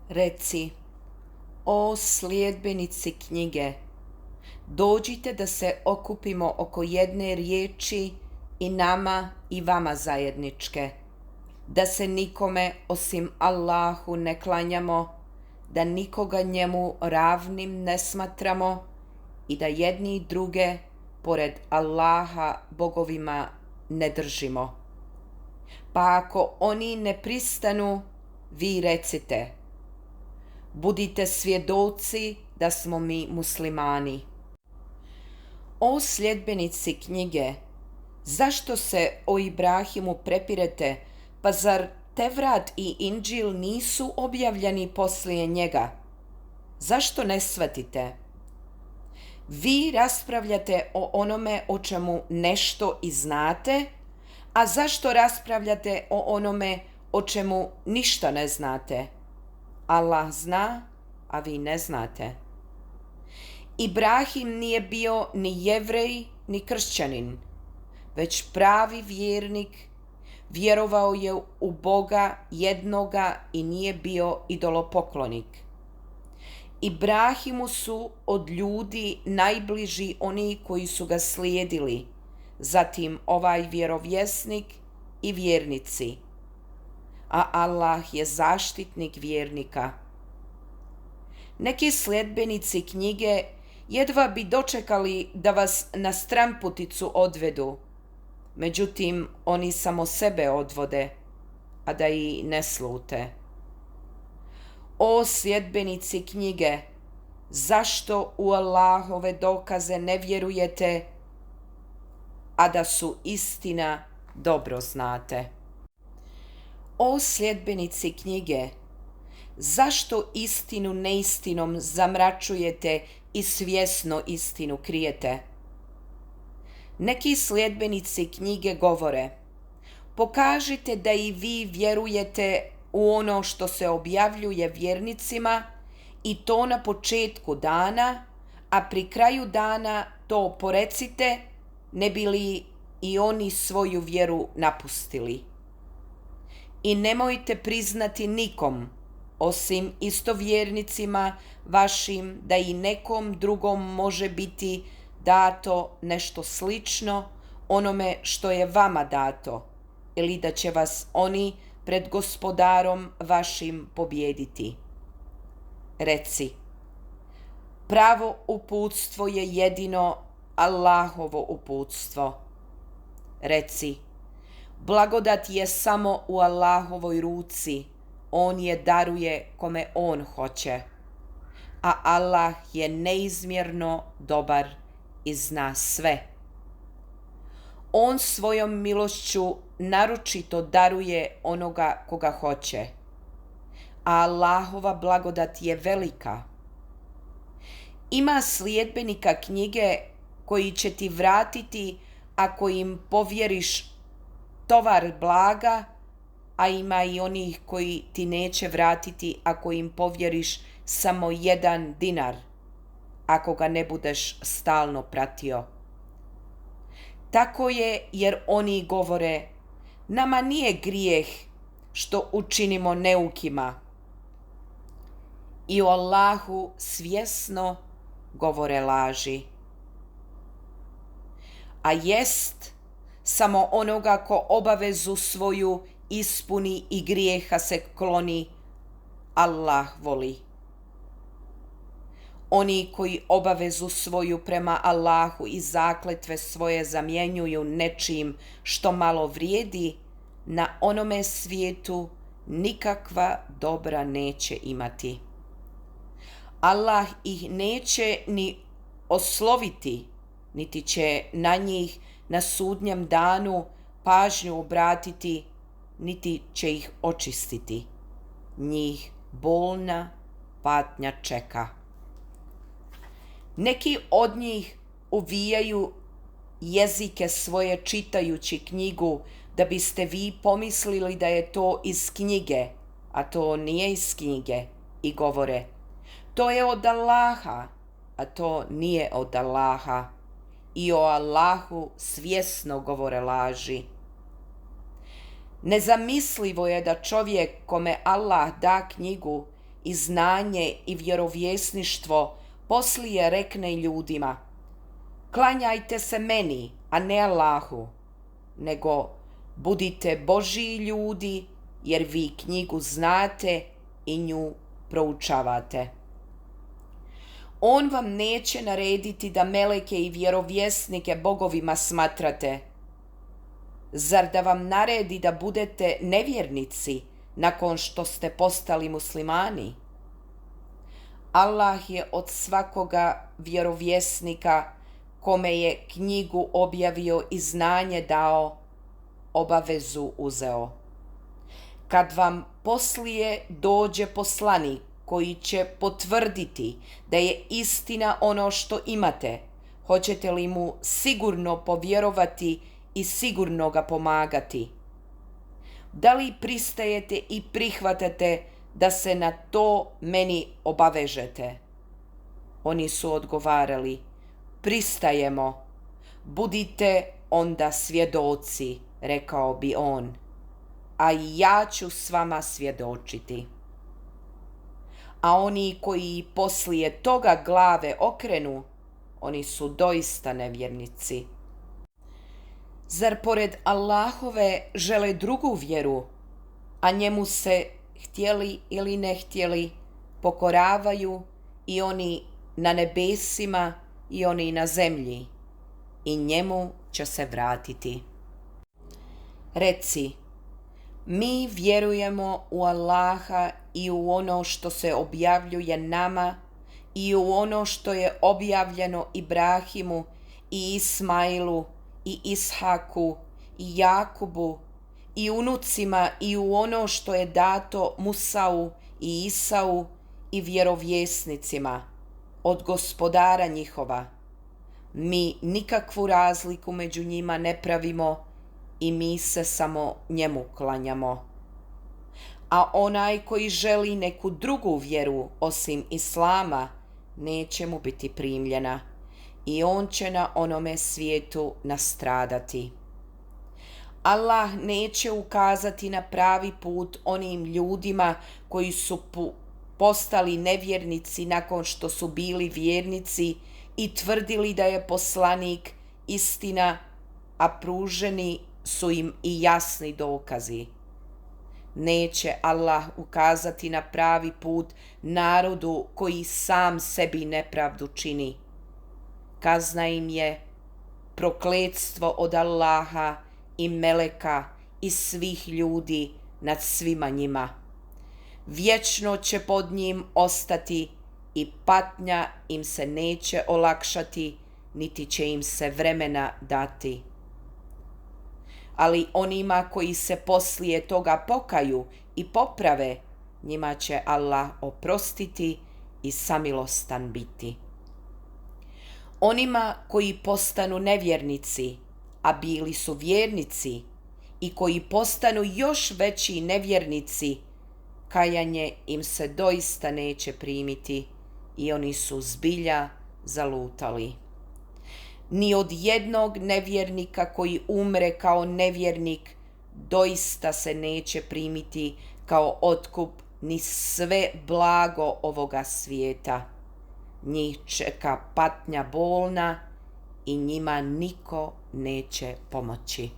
Reci, o sljedbenici knjige, dođite da se okupimo oko jedne riječi i nama i vama zajedničke, da se nikome osim Allahu ne klanjamo, da nikoga njemu ravnim ne smatramo i da jedni i druge pored Allaha bogovima ne držimo. Pa ako oni ne pristanu, vi recite, budite svjedoci da smo mi muslimani. O sljedbenici knjige, zašto se o Ibrahimu prepirete, pa zar Tevrat i Inđil nisu objavljeni poslije njega? Zašto ne shvatite? Vi raspravljate o onome o čemu nešto i znate, a zašto raspravljate o onome o čemu ništa ne znate? Allah zna, a vi ne znate. Ibrahim nije bio ni Jevrej, ni kršćanin, već pravi vjernik, vjerovao je u Boga jednoga i nije bio idolopoklonik. Ibrahimu su od ljudi najbliži oni koji su ga slijedili, zatim ovaj vjerovjesnik i vjernici, a Allah je zaštitnik vjernika. Neki sljedbenici knjige jedva bi dočekali da vas na stranputicu odvedu, međutim oni samo sebe odvode, a da i ne slute. O sljedbenici knjige, zašto u Allahove dokaze ne vjerujete, a da su istina dobro znate? O sljedbenici knjige, zašto istinu neistinom zamračujete i svjesno istinu krijete? Neki sljedbenici knjige govore, pokažite da i vi vjerujete u ono što se objavljuje vjernicima i to na početku dana, a pri kraju dana to porecite, ne bi li i oni svoju vjeru napustili. I nemojte priznati nikom, osim istovjernicima vašim, da i nekom drugom može biti dato nešto slično onome što je vama dato, ili da će vas oni pred gospodarom vašim pobijediti. Reci, pravo uputstvo je jedino Allahovo uputstvo. Reci, blagodat je samo u Allahovoj ruci, on je daruje kome on hoće, a Allah je neizmjerno dobar i zna sve. On svojom milošću naročito daruje onoga koga hoće, a Allahova blagodat je velika. Ima sljedbenika knjige koji će ti vratiti ako im povjeriš tovar blaga, a ima i onih koji ti neće vratiti ako im povjeriš samo 1 dinar, ako ga ne budeš stalno pratio. Tako je jer oni govore, nama nije grijeh što učinimo neukima. I o Allahu svjesno govore laži. A jest samo onoga ko obavezu svoju ispuni i grijeha se kloni, Allah voli. Oni koji obavezu svoju prema Allahu i zakletve svoje zamjenjuju nečim što malo vrijedi, na onome svijetu nikakva dobra neće imati. Allah ih neće ni osloviti, niti će na njih na sudnjem danu pažnju obratiti, niti će ih očistiti. Njih bolna patnja čeka. Neki od njih uvijaju jezike svoje čitajući knjigu, da biste vi pomislili da je to iz knjige, a to nije iz knjige, i govore, to je od Allaha, a to nije od Allaha, i o Allahu svjesno govore laži. Nezamislivo je da čovjek kome Allah da knjigu i znanje i vjerovjesništvo, poslije rekne ljudima: klanjajte se meni, a ne Allahu, nego budite Božji ljudi, jer vi knjigu znate i nju proučavate. On vam neće narediti da meleke i vjerovjesnike bogovima smatrate. Zar da vam naredi da budete nevjernici nakon što ste postali muslimani? Allah je od svakoga vjerovjesnika kome je knjigu objavio i znanje dao, obavezu uzeo. Kad vam poslije dođe poslanik koji će potvrditi da je istina ono što imate, hoćete li mu sigurno povjerovati i sigurno ga pomagati? Da li pristajete i prihvatate da se na to meni obavežete? Oni su odgovarali: pristajemo. Budite onda svjedoci, rekao bi on, a i ja ću s vama svjedočiti. A oni koji poslije toga glave okrenu, oni su doista nevjernici. Zar pored Allahove žele drugu vjeru, a njemu se, htjeli ili ne htjeli, pokoravaju i oni na nebesima i oni na zemlji, i njemu će se vratiti. Reci: mi vjerujemo u Allaha i u ono što se objavljuje nama i u ono što je objavljeno Ibrahimu i Ismailu i Ishaku i Jakubu i unucima i u ono što je dato Musau i Isau i vjerovjesnicima od Gospodara njihova. Mi nikakvu razliku među njima ne pravimo i mi se samo njemu klanjamo. A onaj koji želi neku drugu vjeru osim Islama, neće mu biti primljena i on će na onome svijetu nastradati. Allah neće ukazati na pravi put onim ljudima koji su postali nevjernici nakon što su bili vjernici i tvrdili da je poslanik istina, a pruženi su im i jasni dokazi. Neće Allah ukazati na pravi put narodu koji sam sebi nepravdu čini. Kazna im je prokletstvo od Allaha i meleka i svih ljudi nad svima njima. Vječno će pod njim ostati i patnja im se neće olakšati, niti će im se vremena dati. Ali onima koji se poslije toga pokaju i poprave, njima će Allah oprostiti i samilostan biti. Onima koji postanu nevjernici, a bili su vjernici, i koji postanu još veći nevjernici, kajanje im se doista neće primiti i oni su zbilja zalutali. Ni od jednog nevjernika koji umre kao nevjernik doista se neće primiti kao otkup ni sve blago ovoga svijeta. Njih čeka patnja bolna i njima niko neće pomoći.